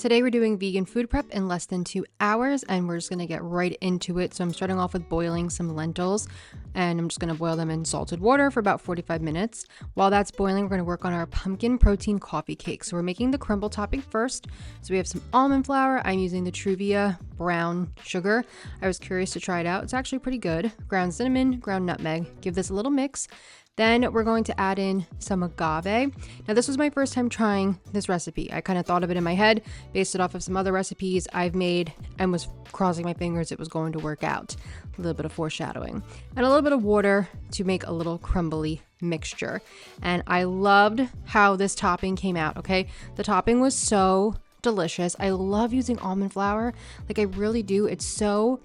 Today we're doing vegan food prep in less than 2 hours and we're just going to get right into it. So I'm starting off with boiling some lentils and I'm just going to boil them in salted water for about 45 minutes. While that's boiling, we're going to work on our pumpkin protein coffee cake. So we're making the crumble topping first. So we have some almond flour. I'm using the Truvia brown sugar. I was curious to try it out. It's actually pretty good. Ground cinnamon, ground nutmeg. Give this a little mix. Then we're going to add in some agave. Now this was my first time trying this recipe. I kind of thought of it in my head, based it off of some other recipes I've made, and was crossing my fingers it was going to work out. A little bit of foreshadowing. And a little bit of water to make a little crumbly mixture. And I loved how this topping came out, okay? The topping was so delicious. I love using almond flour. Like I really do. It's so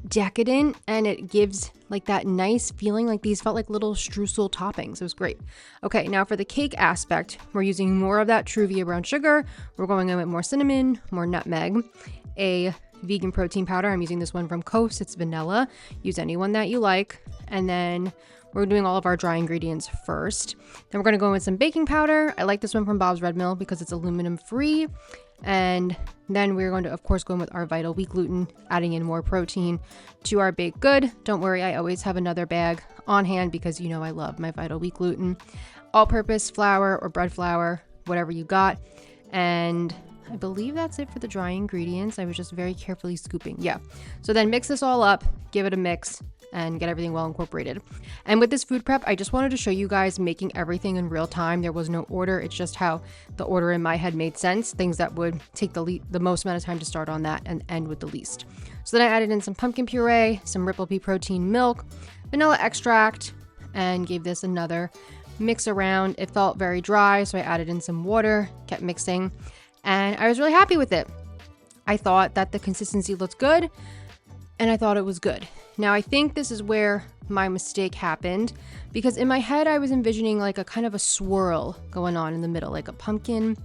decadent and it gives like that nice feeling. Like these felt like little streusel toppings. It was great. Okay, now for the cake aspect, we're using more of that Truvia brown sugar. We're going in with more cinnamon, more nutmeg, a vegan protein powder. I'm using this one from Coast. It's vanilla. Use any one that you like. And then we're doing all of our dry ingredients first. Then we're going to go in with some baking powder. I like this one from Bob's Red Mill because it's aluminum free. And then we're going to, of course, go in with our Vital Wheat gluten, adding in more protein to our baked good. Don't worry, I always have another bag on hand because you know I love my Vital Wheat gluten. All-purpose flour or bread flour, whatever you got. And I believe that's it for the dry ingredients. I was just very carefully scooping. Yeah. So then mix this all up, give it a mix, and get everything well incorporated. And with this food prep, I just wanted to show you guys making everything in real time. There was no order. It's just how the order in my head made sense. Things that would take the most amount of time to start on that and end with the least. So then I added in some pumpkin puree, some Ripple Pea protein milk, vanilla extract, and gave this another mix around. It felt very dry, so I added in some water, kept mixing, and I was really happy with it. I thought that the consistency looked good, and I thought it was good. Now, I think this is where my mistake happened because in my head, I was envisioning like a kind of a swirl going on in the middle, like a pumpkin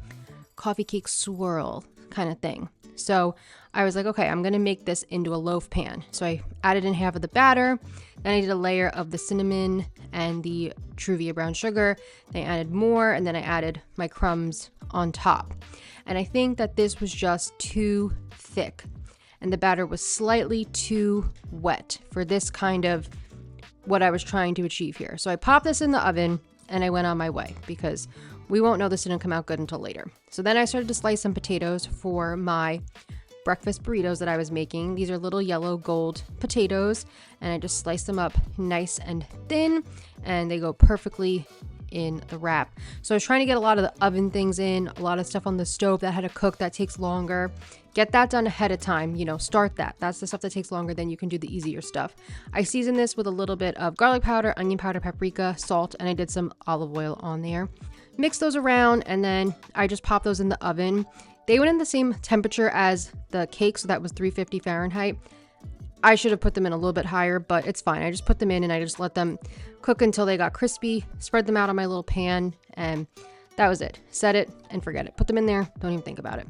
coffee cake swirl kind of thing. So I was like, okay, I'm going to make this into a loaf pan. So I added in half of the batter. Then I did a layer of the cinnamon and the Truvia brown sugar. Then I added more, and then I added my crumbs on top. And I think that this was just too thick. And the batter was slightly too wet for this kind of what I was trying to achieve here. So I popped this in the oven and I went on my way because we won't know this didn't come out good until later. So then I started to slice some potatoes for my breakfast burritos that I was making. These are little yellow gold potatoes and I just sliced them up nice and thin and they go perfectly in the wrap. So I was trying to get a lot of the oven things in, a lot of stuff on the stove that had to cook that takes longer. Get that done ahead of time, start that. That's the stuff that takes longer, then you can do the easier stuff. I seasoned this with a little bit of garlic powder, onion powder, paprika, salt, and I did some olive oil on there. Mix those around and then I just popped those in the oven. They went in the same temperature as the cake, so that was 350 Fahrenheit. I should have put them in a little bit higher, but it's fine. I just put them in and I just let them cook until they got crispy, spread them out on my little pan, and that was it. Set it and forget it. Put them in there. Don't even think about it.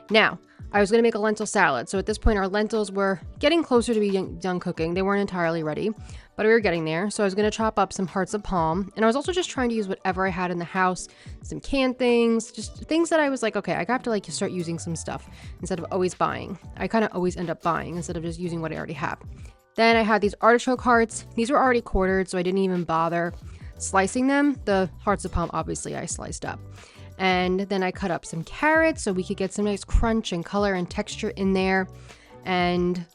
Now, I was going to make a lentil salad. So at this point, our lentils were getting closer to being done cooking. They weren't entirely ready, but we were getting there. So I was going to chop up some hearts of palm. And I was also just trying to use whatever I had in the house, some canned things, just things that I was like, okay, I have to start using some stuff instead of always buying. I kind of always end up buying instead of just using what I already have. Then I had these artichoke hearts. These were already quartered, so I didn't even bother slicing them. The hearts of palm, obviously, I sliced up. And then I cut up some carrots so we could get some nice crunch and color and texture in there. And,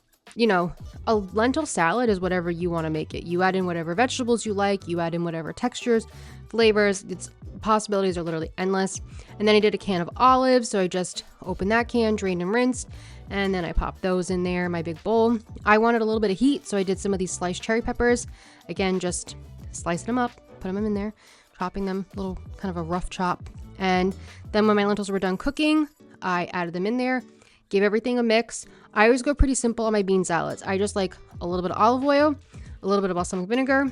a lentil salad is whatever you want to make it. You add in whatever vegetables you like. You add in whatever textures, flavors. Its possibilities are literally endless. And then I did a can of olives. So I just opened that can, drained and rinsed. And then I popped those in there, my big bowl. I wanted a little bit of heat, so I did some of these sliced cherry peppers. Again, just slicing them up, put them in there, chopping them, little kind of a rough chop. And then when my lentils were done cooking, I added them in there, gave everything a mix. I always go pretty simple on my bean salads. I just like a little bit of olive oil, a little bit of balsamic vinegar,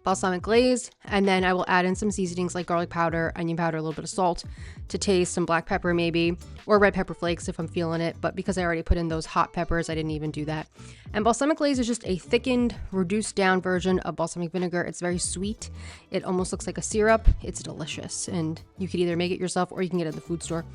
balsamic glaze, and then I will add in some seasonings like garlic powder, onion powder, a little bit of salt to taste, some black pepper maybe, or red pepper flakes if I'm feeling it. But because I already put in those hot peppers, I didn't even do that. And balsamic glaze is just a thickened, reduced down version of balsamic vinegar. It's very sweet. It almost looks like a syrup. It's delicious. And you could either make it yourself or you can get it in the food store.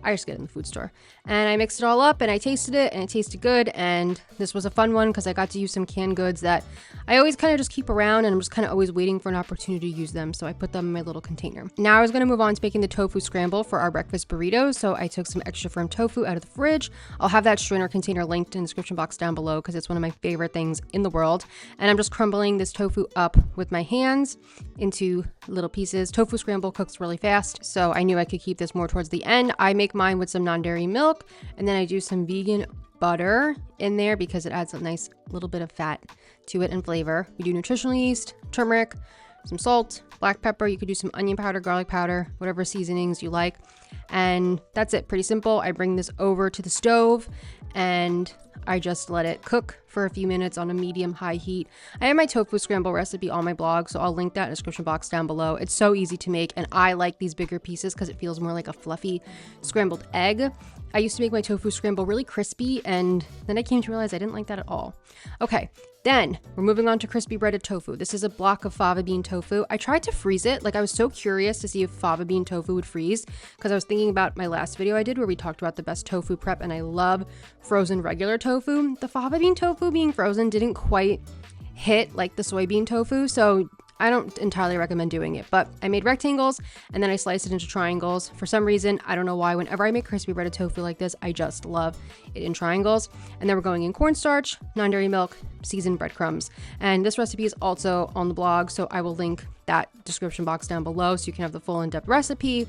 I just get it in the food store. And I mixed it all up and I tasted it and it tasted good. And this was a fun one because I got to use some canned goods that I always kind of just keep around, and I'm just kind of always waiting for an opportunity to use them. So I put them in my little container. Now I was going to move on to making the tofu scramble for our breakfast burritos. So I took some extra firm tofu out of the fridge. I'll have that strainer container linked in the description box down below because it's one of my favorite things in the world. And I'm just crumbling this tofu up with my hands into little pieces. Tofu scramble cooks really fast, so I knew I could keep this more towards the end. I make mine with some non-dairy milk, and then I do some vegan butter in there because it adds a nice little bit of fat to it and flavor. We do nutritional yeast, turmeric, some salt, black pepper. You could do some onion powder, garlic powder, whatever seasonings you like. And that's it. Pretty simple. I bring this over to the stove and I just let it cook for a few minutes on a medium-high heat. I have my tofu scramble recipe on my blog, so I'll link that in the description box down below. It's so easy to make, and I like these bigger pieces because it feels more like a fluffy scrambled egg. I used to make my tofu scramble really crispy, and then I came to realize I didn't like that at all. Okay, then we're moving on to crispy breaded tofu. This is a block of fava bean tofu. I tried to freeze it. Like, I was so curious to see if fava bean tofu would freeze because I was thinking about my last video I did where we talked about the best tofu prep, and I love frozen regular tofu. The fava bean tofu being frozen didn't quite hit like the soybean tofu, so I don't entirely recommend doing it, but I made rectangles and then I sliced it into triangles. For some reason, I don't know why, whenever I make crispy breaded tofu like this, I just love it in triangles. And then we're going in cornstarch, non-dairy milk, seasoned breadcrumbs. And this recipe is also on the blog, so I will link that description box down below so you can have the full in-depth recipe.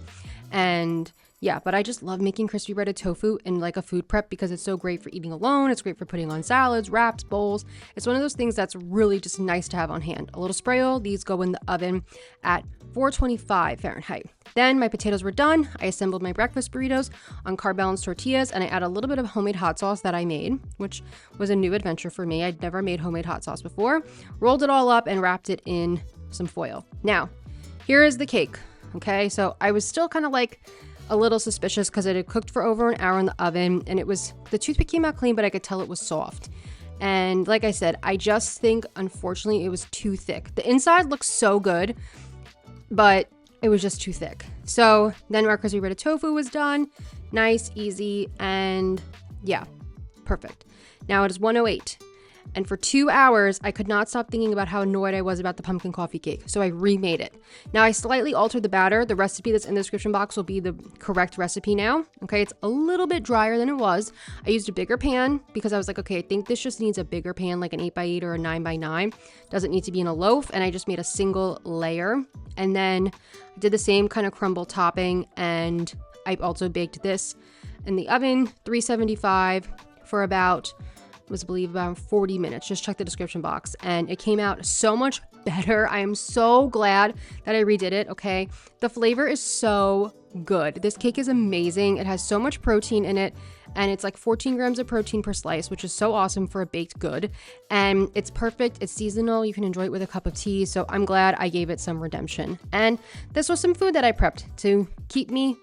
And yeah, but I just love making crispy breaded tofu in like a food prep because it's so great for eating alone. It's great for putting on salads, wraps, bowls. It's one of those things that's really just nice to have on hand. A little spray oil. These go in the oven at 425 Fahrenheit. Then my potatoes were done. I assembled my breakfast burritos on carb balanced tortillas, and I add a little bit of homemade hot sauce that I made, which was a new adventure for me. I'd never made homemade hot sauce before. Rolled it all up and wrapped it in some foil. Now, here is the cake. Okay, so I was still kind of like a little suspicious because it had cooked for over an hour in the oven, and the toothpick came out clean, but I could tell it was soft. And like I said, I just think, unfortunately, it was too thick. The inside looks so good, but it was just too thick. So then our crispy breaded tofu was done. Nice, easy, and yeah, perfect. Now it is 1:08. And for 2 hours, I could not stop thinking about how annoyed I was about the pumpkin coffee cake. So I remade it. Now I slightly altered the batter. The recipe that's in the description box will be the correct recipe now. Okay, it's a little bit drier than it was. I used a bigger pan because I was like, okay, I think this just needs a bigger pan, like an 8x8 or a 9x9. Doesn't need to be in a loaf. And I just made a single layer. And then I did the same kind of crumble topping. And I also baked this in the oven, 375 for about, I believe about 40 minutes. Just check the description box, and it came out so much better. I am so glad that I redid it. Okay, the flavor is so good. This cake is amazing. It has so much protein in it, and it's like 14 grams of protein per slice, which is so awesome for a baked good. And it's perfect. It's seasonal. You can enjoy it with a cup of tea. So I'm glad I gave it some redemption. And this was some food that I prepped to keep me,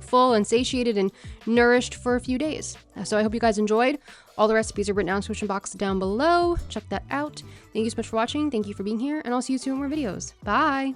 full and satiated and nourished for a few days. So I hope you guys enjoyed. All the recipes are written down in the description box down below. Check that out. Thank you so much for watching. Thank you for being here, and I'll see you soon in more videos. Bye.